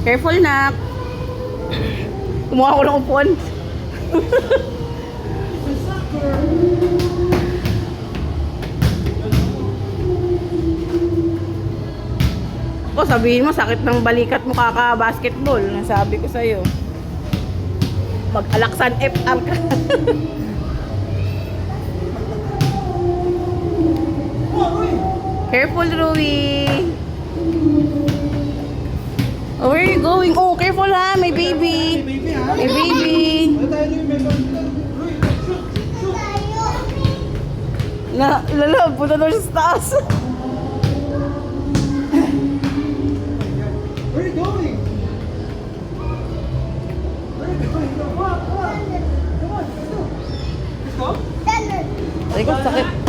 Careful, nak. Kumuha ko ng upon. O, sabihin mo, sakit ng balikat mo kaka-basketball. Nasabi ko sa'yo. Mag-alaksan FR ka. Careful, Rui. Oh, where are you going? Oh, careful ha, may baby. May baby. Lala, punta daw siya sa taas. Where are you going? Where are you going? Come on, come on. Come on, let's go. Let's go. Ay, ko sakit.